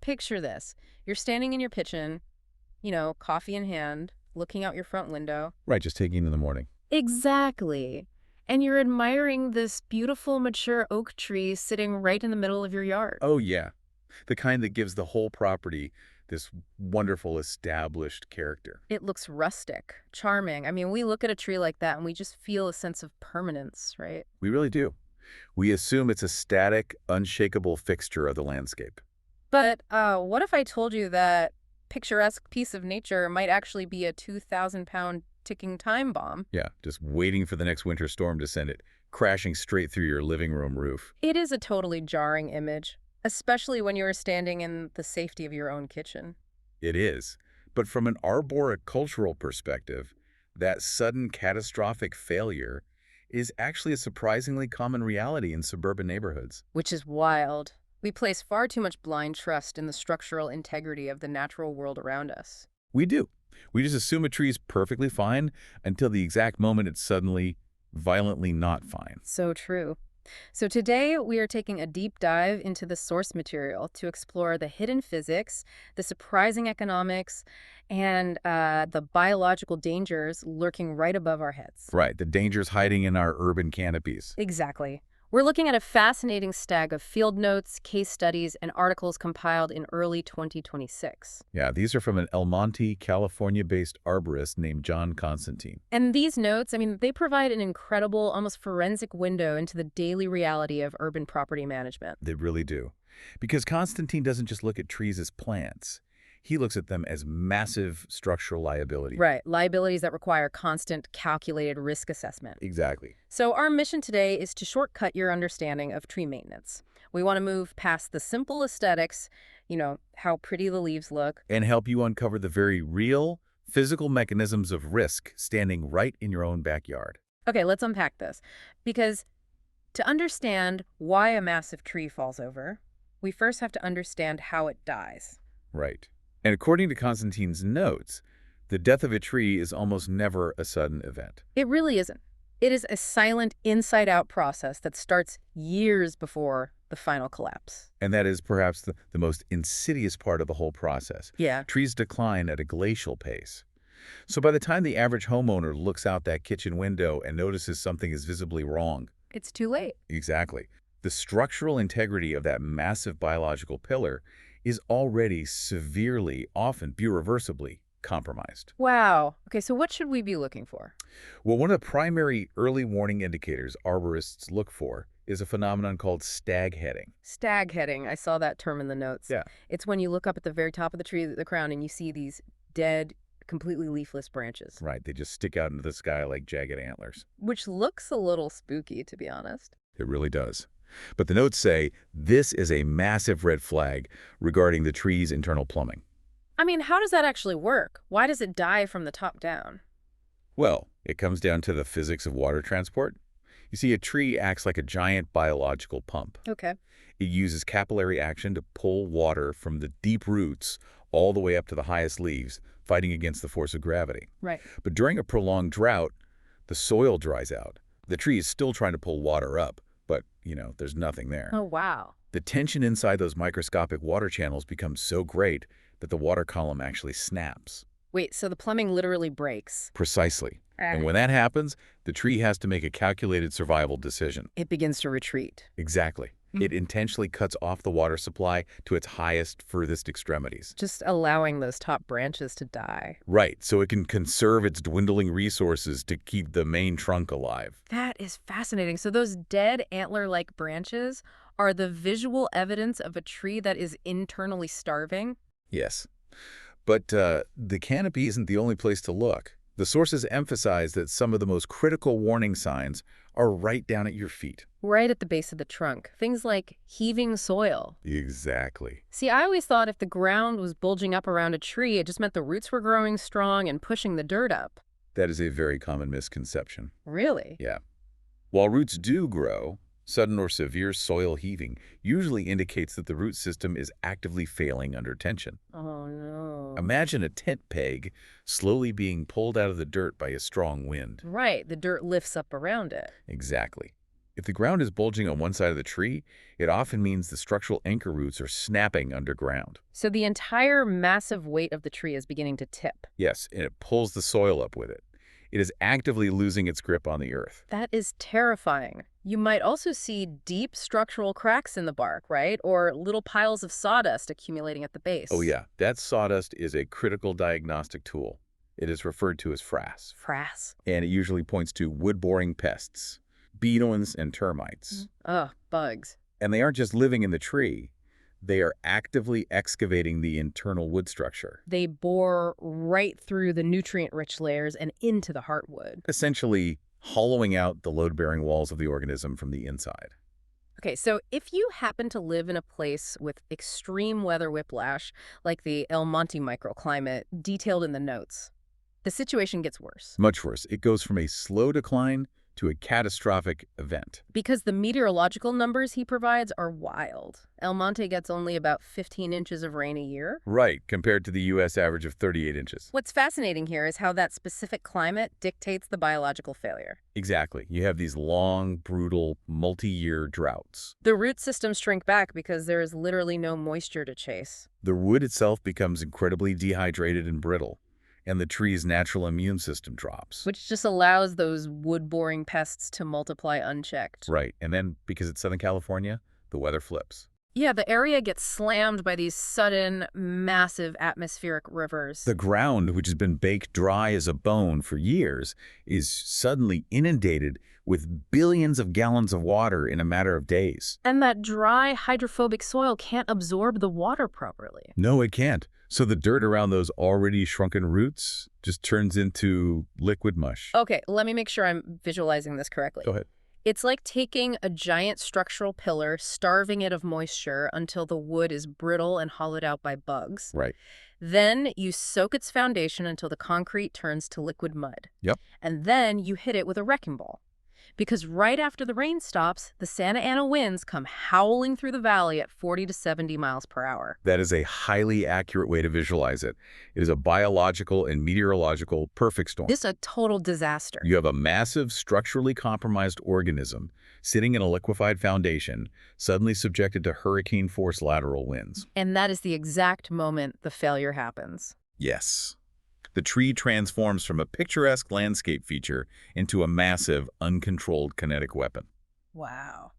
picture this. You're standing in your kitchen, coffee in hand, looking out your front window. Right, just taking in the morning. Exactly. And you're admiring this beautiful, mature oak tree sitting right in the middle of your yard. Oh, yeah. The kind that gives the whole property this wonderful established character. It looks rustic, charming. I mean, we look at a tree like that and we just feel a sense of permanence, right? We really do. We assume it's a static, unshakable fixture of the landscape. But what if I told you that picturesque piece of nature might actually be a 2,000-pound ticking time bomb? Yeah, just waiting for the next winter storm to send it crashing straight through your living room roof. It is a totally jarring image, especially when you are standing in the safety of your own kitchen. It is. But from an arboricultural perspective, that sudden catastrophic failure is actually a surprisingly common reality in suburban neighborhoods. Which is wild. We place far too much blind trust in the structural integrity of the natural world around us. We do. We just assume a tree is perfectly fine until the exact moment it's suddenly violently not fine. So true. So today we are taking a deep dive into the source material to explore the hidden physics, the surprising economics, and the biological dangers lurking right above our heads. Right, the dangers hiding in our urban canopies. Exactly. We're looking at a fascinating stag of field notes, case studies, and articles compiled in early 2026. Yeah, these are from an El Monte, California-based arborist named John Constantine. And these notes, they provide an incredible, almost forensic window into the daily reality of urban property management. They really do. Because Constantine doesn't just look at trees as plants. He looks at them as massive structural liability. Right, liabilities that require constant, calculated risk assessment. Exactly. So our mission today is to shortcut your understanding of tree maintenance. We want to move past the simple aesthetics, how pretty the leaves look. And help you uncover the very real, physical mechanisms of risk standing right in your own backyard. Okay, let's unpack this. Because to understand why a massive tree falls over, we first have to understand how it dies. Right. And according to Constantine's notes, the death of a tree is almost never a sudden event. It really isn't. It is a silent, inside-out process that starts years before the final collapse. And that is perhaps the most insidious part of the whole process. Yeah. Trees decline at a glacial pace. So by the time the average homeowner looks out that kitchen window and notices something is visibly wrong. It's too late. Exactly. The structural integrity of that massive biological pillar is already severely, often irreversibly, compromised. Wow. Okay, so what should we be looking for? Well, one of the primary early warning indicators arborists look for is a phenomenon called stagheading. Stagheading. I saw that term in the notes. Yeah. It's when you look up at the very top of the tree, the crown, and you see these dead, completely leafless branches. Right, they just stick out into the sky like jagged antlers. Which looks a little spooky, to be honest. It really does. But the notes say this is a massive red flag regarding the tree's internal plumbing. How does that actually work? Why does it die from the top down? Well, it comes down to the physics of water transport. You see, a tree acts like a giant biological pump. Okay. It uses capillary action to pull water from the deep roots all the way up to the highest leaves, fighting against the force of gravity. Right. But during a prolonged drought, the soil dries out. The tree is still trying to pull water up, but, there's nothing there. Oh, wow. The tension inside those microscopic water channels becomes so great that the water column actually snaps. Wait, so the plumbing literally breaks? Precisely. And when that happens, the tree has to make a calculated survival decision. It begins to retreat. Exactly. It intentionally cuts off the water supply to its highest, furthest extremities. Just allowing those top branches to die. Right, so it can conserve its dwindling resources to keep the main trunk alive. That is fascinating. So those dead antler-like branches are the visual evidence of a tree that is internally starving? Yes. But the canopy isn't the only place to look. The sources emphasize that some of the most critical warning signs are right down at your feet. Right at the base of the trunk. Things like heaving soil. Exactly. See, I always thought if the ground was bulging up around a tree, it just meant the roots were growing strong and pushing the dirt up. That is a very common misconception. Really? Yeah. While roots do grow, sudden or severe soil heaving usually indicates that the root system is actively failing under tension. Oh, no. Imagine a tent peg slowly being pulled out of the dirt by a strong wind. Right, the dirt lifts up around it. Exactly. If the ground is bulging on one side of the tree, it often means the structural anchor roots are snapping underground. So the entire massive weight of the tree is beginning to tip. Yes, and it pulls the soil up with it. It is actively losing its grip on the earth. That is terrifying. You might also see deep structural cracks in the bark, right? Or little piles of sawdust accumulating at the Oh base. yeah, that sawdust is a critical diagnostic tool. It is referred to as frass, Frass. and it usually points to wood-boring pests, beetles and termites. Ugh, bugs. And they aren't just living in the tree. They are actively excavating the internal wood structure, They bore right through the nutrient-rich layers and into the heartwood. essentially hollowing out the load-bearing walls of the organism from the inside. Okay, so if you happen to live in a place with extreme weather whiplash, like the El Monte microclimate detailed in the notes, the situation gets worse. Much worse, it goes from a slow decline to a catastrophic event. Because the meteorological numbers he provides are wild. El Monte gets only about 15 inches of rain a year. Right, compared to the U.S. average of 38 inches. What's fascinating here is how that specific climate dictates the biological failure. Exactly. You have these long, brutal, multi-year droughts. The root systems shrink back because there is literally no moisture to chase. The wood itself becomes incredibly dehydrated and brittle, and the tree's natural immune system drops. Which just allows those wood-boring pests to multiply unchecked. Right, and then, because it's Southern California, the weather flips. Yeah, the area gets slammed by these sudden, massive atmospheric rivers. The ground, which has been baked dry as a bone for years, is suddenly inundated with billions of gallons of water in a matter of days. And that dry, hydrophobic soil can't absorb the water properly. No, it can't. So the dirt around those already shrunken roots just turns into liquid mush. Okay, let me make sure I'm visualizing this correctly. Go ahead. It's like taking a giant structural pillar, starving it of moisture until the wood is brittle and hollowed out by bugs. Right. Then you soak its foundation until the concrete turns to liquid mud. Yep. And then you hit it with a wrecking ball. Because right after the rain stops, the Santa Ana winds come howling through the valley at 40 to 70 miles per hour. That is a highly accurate way to visualize it. It is a biological and meteorological perfect storm. This is a total disaster. You have a massive, structurally compromised organism sitting in a liquefied foundation, suddenly subjected to hurricane-force lateral winds. And that is the exact moment the failure happens. Yes. The tree transforms from a picturesque landscape feature into a massive, uncontrolled kinetic weapon. Wow.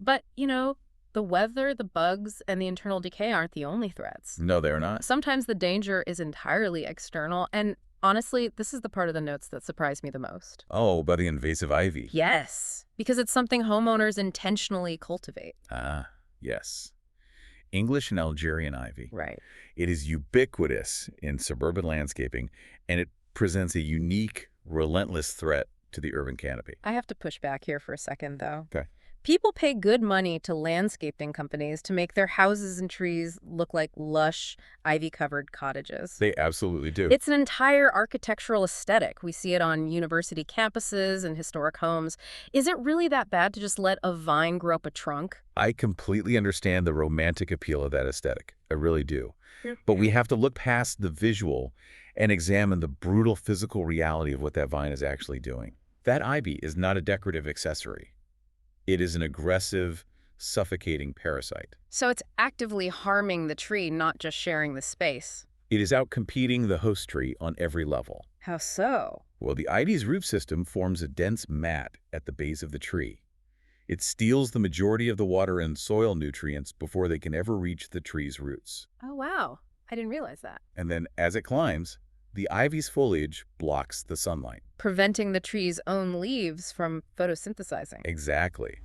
But, the weather, the bugs, and the internal decay aren't the only threats. No, they're not. Sometimes the danger is entirely external, and honestly, this is the part of the notes that surprised me the most. Oh, by the invasive ivy. Yes, because it's something homeowners intentionally cultivate. Ah, yes. English and Algerian ivy. Right. It is ubiquitous in suburban landscaping, and it presents a unique, relentless threat to the urban canopy. I have to push back here for a second, though. Okay. People pay good money to landscaping companies to make their houses and trees look like lush, ivy-covered cottages. They absolutely do. It's an entire architectural aesthetic. We see it on university campuses and historic homes. Is it really that bad to just let a vine grow up a trunk? I completely understand the romantic appeal of that aesthetic. I really do. Yeah. But we have to look past the visual and examine the brutal physical reality of what that vine is actually doing. That ivy is not a decorative accessory. It is an aggressive, suffocating parasite. So it's actively harming the tree, not just sharing the space. It is out competing the host tree on every level. How so? Well, the ivy's root system forms a dense mat at the base of the tree. It steals the majority of the water and soil nutrients before they can ever reach the tree's roots. Oh, wow. I didn't realize that. And then, as it climbs, the ivy's foliage blocks the sunlight. Preventing the tree's own leaves from photosynthesizing. Exactly.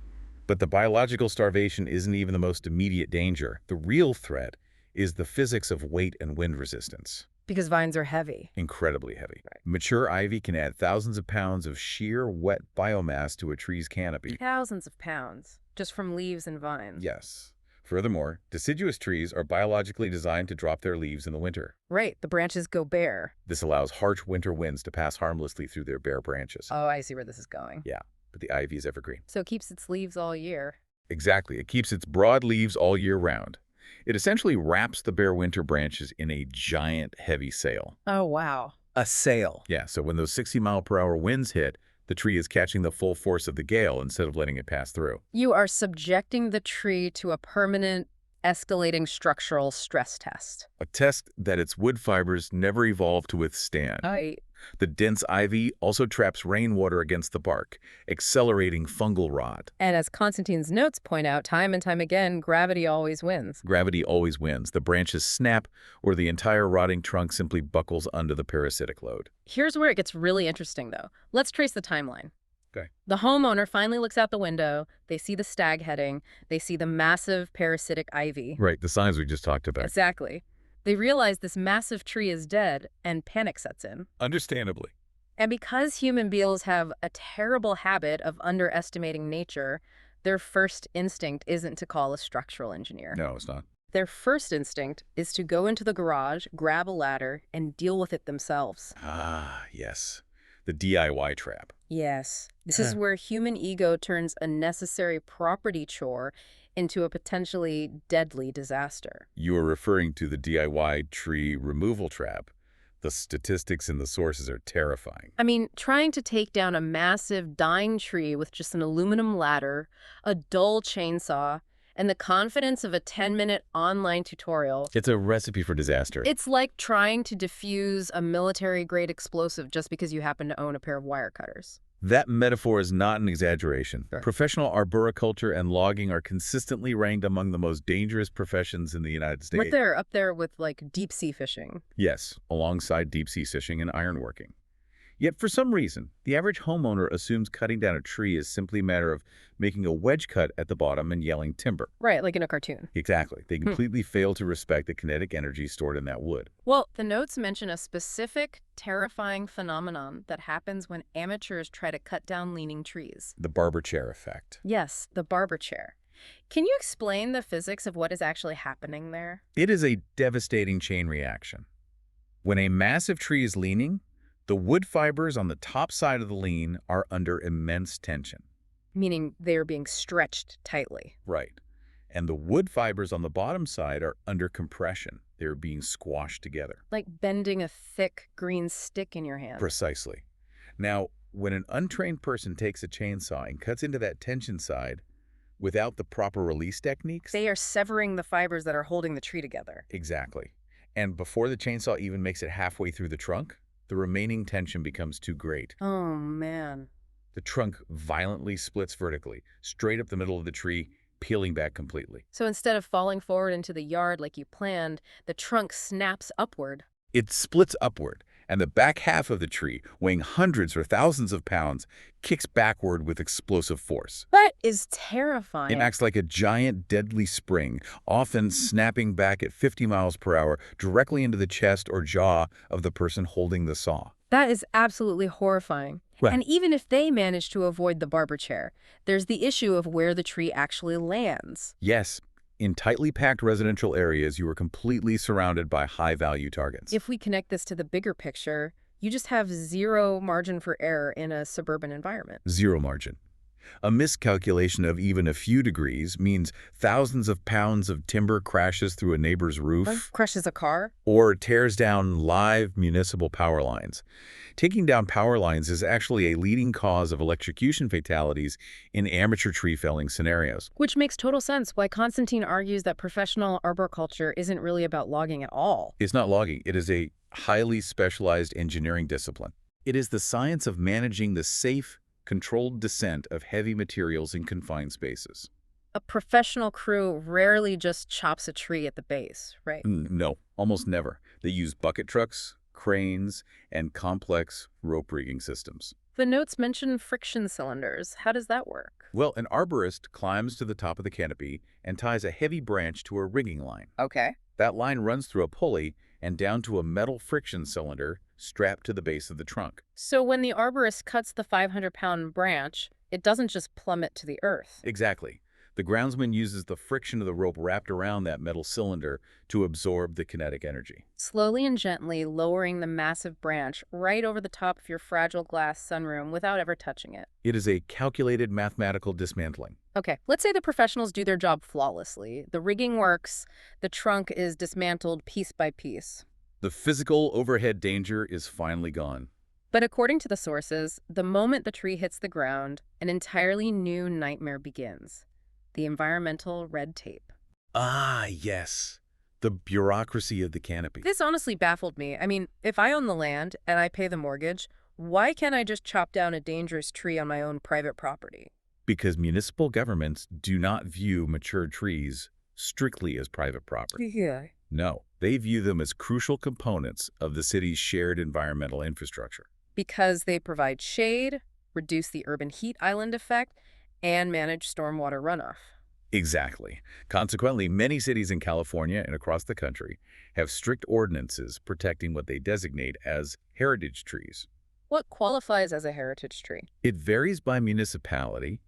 But the biological starvation isn't even the most immediate danger. The real threat is the physics of weight and wind resistance. Because vines are heavy. Incredibly heavy. Right. Mature ivy can add thousands of pounds of sheer, wet biomass to a tree's canopy. Thousands of pounds, just from leaves and vines. Yes. Furthermore, deciduous trees are biologically designed to drop their leaves in the winter. Right, the branches go bare. This allows harsh winter winds to pass harmlessly through their bare branches. Oh, I see where this is going. Yeah, but the ivy is evergreen. So it keeps its leaves all year. Exactly. It keeps its broad leaves all year round. It essentially wraps the bare winter branches in a giant, heavy sail. Oh, wow. A sail. Yeah, so when those 60-mile-per-hour winds hit, The tree is catching the full force of the gale instead of letting it pass through. You are subjecting the tree to a permanent, escalating structural stress test. A test that its wood fibers never evolved to withstand. Right. The dense ivy also traps rainwater against the bark, accelerating fungal rot. And as Constantine's notes point out time and time again, gravity always wins. Gravity always wins. The branches snap, or the entire rotting trunk simply buckles under the parasitic load. Here's where it gets really interesting, though. Let's trace the timeline. Okay. The homeowner finally looks out the window. They see the stag heading. They see the massive parasitic ivy. Right, the signs we just talked about. Exactly. They realize this massive tree is dead, and panic sets in. Understandably. And because human beings have a terrible habit of underestimating nature, their first instinct isn't to call a structural engineer. No, it's not. Their first instinct is to go into the garage, grab a ladder, and deal with it themselves. Ah, yes. The DIY trap. Yes. This is where human ego turns a necessary property chore into a potentially deadly disaster. You are referring to the DIY tree removal trap. The statistics in the sources are terrifying. I mean, trying to take down a massive dying tree with just an aluminum ladder, a dull chainsaw, and the confidence of a 10-minute online tutorial. It's a recipe for disaster. It's like trying to defuse a military-grade explosive just because you happen to own a pair of wire cutters. That metaphor is not an exaggeration. Sure. Professional arboriculture and logging are consistently ranked among the most dangerous professions in the United States. Right there, up there with, like, deep-sea fishing. Yes, alongside deep-sea fishing and ironworking. Yet for some reason, the average homeowner assumes cutting down a tree is simply a matter of making a wedge cut at the bottom and yelling timber. Right, like in a cartoon. Exactly. They completely fail to respect the kinetic energy stored in that wood. Well, the notes mention a specific, terrifying phenomenon that happens when amateurs try to cut down leaning trees. The barber chair effect. Yes, the barber chair. Can you explain the physics of what is actually happening there? It is a devastating chain reaction. When a massive tree is leaning, the wood fibers on the top side of the lean are under immense tension. Meaning they are being stretched tightly. Right. And the wood fibers on the bottom side are under compression. They're being squashed together. Like bending a thick green stick in your hand. Precisely. Now, when an untrained person takes a chainsaw and cuts into that tension side without the proper release techniques... They are severing the fibers that are holding the tree together. Exactly. And before the chainsaw even makes it halfway through the trunk, the remaining tension becomes too great. Oh, man. The trunk violently splits vertically, straight up the middle of the tree, peeling back completely. So instead of falling forward into the yard like you planned, the trunk snaps upward. It splits upward, and the back half of the tree, weighing hundreds or thousands of pounds, kicks backward with explosive force. That is terrifying. It acts like a giant, deadly spring, often snapping back at 50 miles per hour directly into the chest or jaw of the person holding the saw. That is absolutely horrifying. Right. And even if they manage to avoid the barber chair, there's the issue of where the tree actually lands. Yes, in tightly packed residential areas, you are completely surrounded by high-value targets. If we connect this to the bigger picture, you just have zero margin for error in a suburban environment. Zero margin. A miscalculation of even a few degrees means thousands of pounds of timber crashes through a neighbor's roof Crushes a car? or tears down live municipal power lines. Taking down power lines is actually a leading cause of electrocution fatalities in amateur tree felling scenarios. Which makes total sense why Constantine argues that professional arboriculture isn't really about logging at all. It's not logging. It is a highly specialized engineering discipline. It is the science of managing the safe, controlled descent of heavy materials in confined spaces. A professional crew rarely just chops a tree at the base, right? No, almost never. They use bucket trucks, cranes, and complex rope rigging systems. The notes mention friction cylinders. How does that work? Well, an arborist climbs to the top of the canopy and ties a heavy branch to a rigging line. Okay. That line runs through a pulley and down to a metal friction cylinder strapped to the base of the trunk. So when the arborist cuts the 500-pound branch, it doesn't just plummet to the earth. Exactly. The groundsman uses the friction of the rope wrapped around that metal cylinder to absorb the kinetic energy. Slowly and gently lowering the massive branch right over the top of your fragile glass sunroom without ever touching it. It is a calculated mathematical dismantling. Okay, let's say the professionals do their job flawlessly. The rigging works, the trunk is dismantled piece by piece. The physical overhead danger is finally gone. But according to the sources, the moment the tree hits the ground, an entirely new nightmare begins. The environmental red tape. Ah, yes. The bureaucracy of the canopy. This honestly baffled me. I mean, if I own the land and I pay the mortgage, why can't I just chop down a dangerous tree on my own private property? Because municipal governments do not view mature trees strictly as private property. Yeah. No, they view them as crucial components of the city's shared environmental infrastructure. Because they provide shade, reduce the urban heat island effect, and manage stormwater runoff. Exactly. Consequently, many cities in California and across the country have strict ordinances protecting what they designate as heritage trees. What qualifies as a heritage tree? It varies by municipality,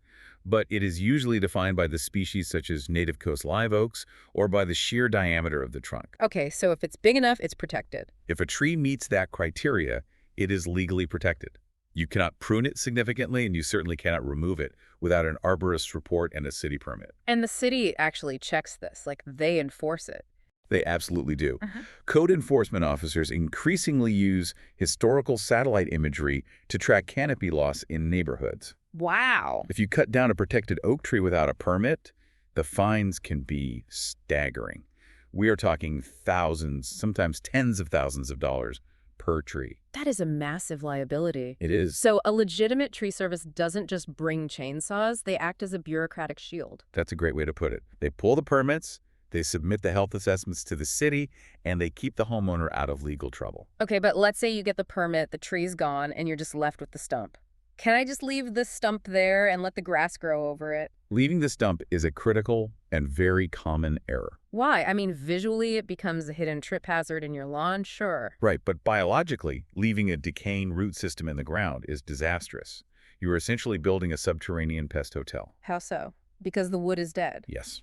but it is usually defined by the species such as native coast live oaks or by the sheer diameter of the trunk. Okay, so if it's big enough, it's protected. If a tree meets that criteria, it is legally protected. You cannot prune it significantly, and you certainly cannot remove it without an arborist report and a city permit. And the city actually checks this, like they enforce it. They absolutely do. Uh-huh. Code enforcement officers increasingly use historical satellite imagery to track canopy loss in neighborhoods. Wow. If you cut down a protected oak tree without a permit, the fines can be staggering. We are talking thousands, sometimes tens of thousands of dollars per tree. That is a massive liability. It is. So a legitimate tree service doesn't just bring chainsaws, they act as a bureaucratic shield. That's a great way to put it. They pull the permits, they submit the health assessments to the city, and they keep the homeowner out of legal trouble. Okay, but let's say you get the permit, the tree's gone, and you're just left with the stump. Can I just leave the stump there and let the grass grow over it? Leaving the stump is a critical and very common error. Why? I mean, visually it becomes a hidden trip hazard in your lawn, sure. Right, but biologically, leaving a decaying root system in the ground is disastrous. You are essentially building a subterranean pest hotel. How so? Because the wood is dead. Yes.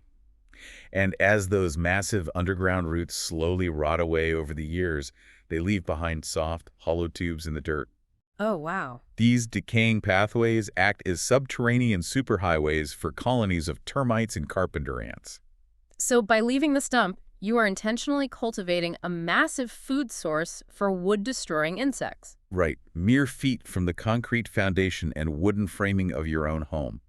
And as those massive underground roots slowly rot away over the years, they leave behind soft, hollow tubes in the dirt. Oh, wow. These decaying pathways act as subterranean superhighways for colonies of termites and carpenter ants. So by leaving the stump, you are intentionally cultivating a massive food source for wood-destroying insects. Right, mere feet from the concrete foundation and wooden framing of your own home.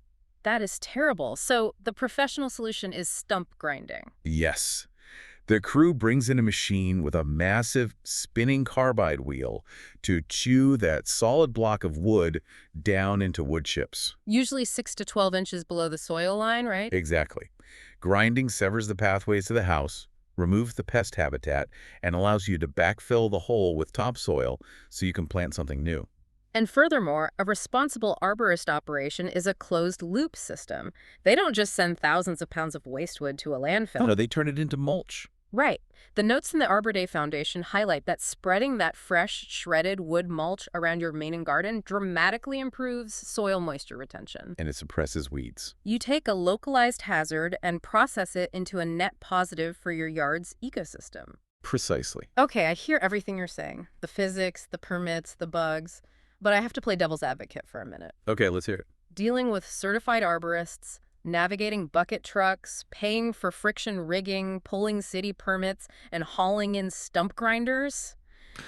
That is terrible. So the professional solution is stump grinding. Yes. The crew brings in a machine with a massive spinning carbide wheel to chew that solid block of wood down into wood chips. Usually 6 to 12 inches below the soil line, right? Exactly. Grinding severs the pathways to the house, removes the pest habitat, and allows you to backfill the hole with topsoil so you can plant something new. And furthermore, a responsible arborist operation is a closed-loop system. They don't just send thousands of pounds of waste wood to a landfill. No, they turn it into mulch. Right. The notes in the Arbor Day Foundation highlight that spreading that fresh, shredded wood mulch around your main and garden dramatically improves soil moisture retention. And it suppresses weeds. You take a localized hazard and process it into a net positive for your yard's ecosystem. Precisely. Okay, I hear everything you're saying. The physics, the permits, the bugs. But I have to play devil's advocate for a minute. Okay, let's hear it. Dealing with certified arborists, navigating bucket trucks, paying for friction rigging, pulling city permits, and hauling in stump grinders,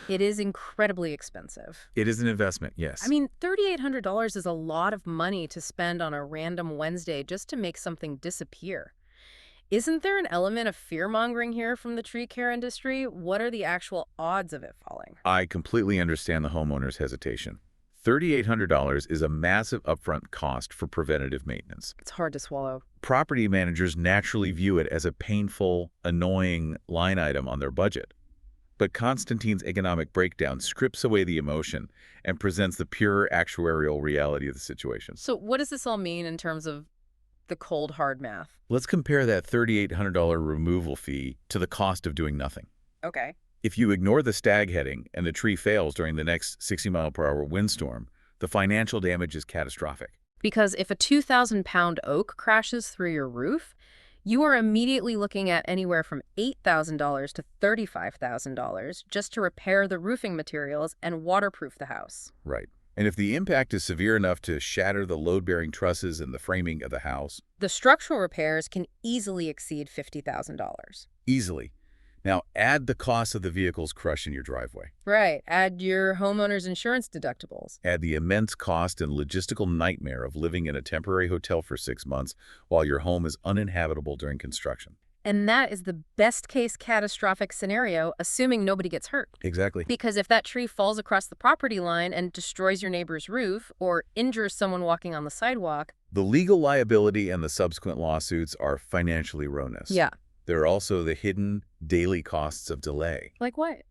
it is incredibly expensive. It is an investment, yes. I mean, $3,800 is a lot of money to spend on a random Wednesday just to make something disappear. Isn't there an element of fear-mongering here from the tree care industry? What are the actual odds of it falling? I completely understand the homeowner's hesitation. $3,800 is a massive upfront cost for preventative maintenance. It's hard to swallow. Property managers naturally view it as a painful, annoying line item on their budget. But Constantine's economic breakdown strips away the emotion and presents the pure actuarial reality of the situation. So what does this all mean in terms of the cold, hard math? Let's compare that $3,800 removal fee to the cost of doing nothing. Okay. If you ignore the stag heading and the tree fails during the next 60-mile-per-hour windstorm, the financial damage is catastrophic. Because if a 2,000-pound oak crashes through your roof, you are immediately looking at anywhere from $8,000 to $35,000 just to repair the roofing materials and waterproof the house. Right. And if the impact is severe enough to shatter the load-bearing trusses and the framing of the house, the structural repairs can easily exceed $50,000. easily. Now, add the cost of the vehicles crushed in your driveway. Right. Add your homeowner's insurance deductibles. Add the immense cost and logistical nightmare of living in a temporary hotel for 6 months while your home is uninhabitable during construction. And that is the best case catastrophic scenario, assuming nobody gets hurt. Exactly. Because if that tree falls across the property line and destroys your neighbor's roof or injures someone walking on the sidewalk. The legal liability and the subsequent lawsuits are financially ruinous. Yeah. There are also the hidden daily costs of delay. Like what?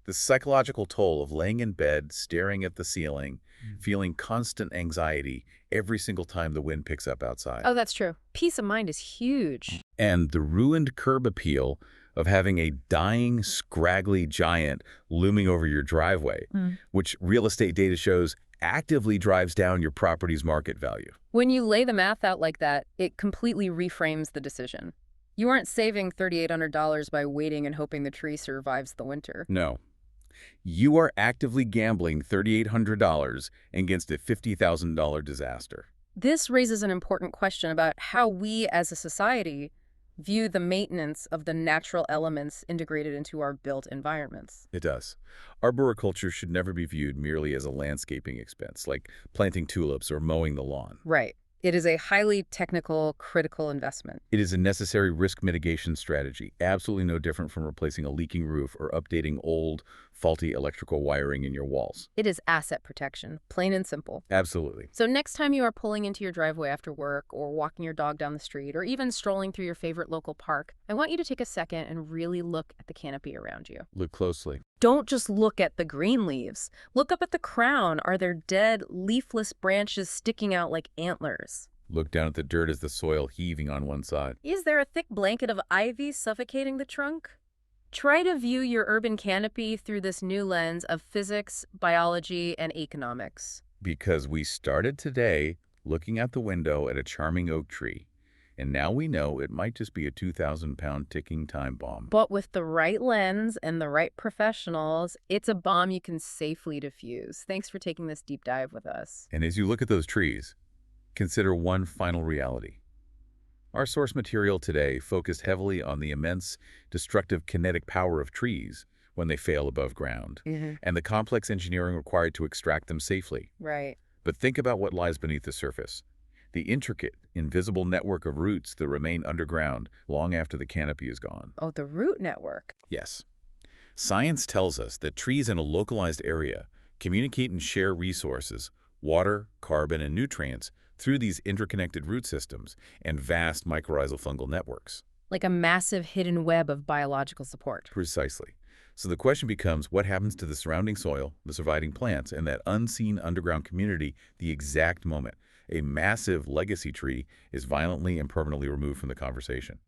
The psychological toll of laying in bed, staring at the ceiling, feeling constant anxiety every single time the wind picks up outside. Oh, that's true. Peace of mind is huge. And the ruined curb appeal of having a dying, scraggly giant looming over your driveway, which real estate data shows actively drives down your property's market value. When you lay the math out like that, it completely reframes the decision. You aren't saving $3,800 by waiting and hoping the tree survives the winter. No. You are actively gambling $3,800 against a $50,000 disaster. This raises an important question about how we as a society view the maintenance of the natural elements integrated into our built environments. It does. Arboriculture should never be viewed merely as a landscaping expense, like planting tulips or mowing the lawn. Right. It is a highly technical, critical investment. It is a necessary risk mitigation strategy, absolutely no different from replacing a leaking roof or updating old, faulty electrical wiring in your walls. It is asset protection, plain and simple. Absolutely. So next time you are pulling into your driveway after work or walking your dog down the street or even strolling through your favorite local park, I want you to take a second and really look at the canopy around you. Look closely. Don't just look at the green leaves. Look up at the crown. Are there dead, leafless branches sticking out like antlers? Look down at the dirt as the soil heaving on one side. Is there a thick blanket of ivy suffocating the trunk? Try to view your urban canopy through this new lens of physics, biology, and economics. Because we started today looking out the window at a charming oak tree, and now we know it might just be a 2,000-pound ticking time bomb. But with the right lens and the right professionals, it's a bomb you can safely defuse. Thanks for taking this deep dive with us. And as you look at those trees, consider one final reality. Our source material today focused heavily on the immense, destructive kinetic power of trees when they fail above ground, and the complex engineering required to extract them safely. Right. But think about what lies beneath the surface. The intricate, invisible network of roots that remain underground long after the canopy is gone. Oh, the root network. Yes. Science tells us that trees in a localized area communicate and share resources, water, carbon, and nutrients through these interconnected root systems and vast mycorrhizal fungal networks. Like a massive hidden web of biological support. Precisely. So the question becomes, what happens to the surrounding soil, the surviving plants, and that unseen underground community the exact moment a massive legacy tree is violently and permanently removed from the conversation?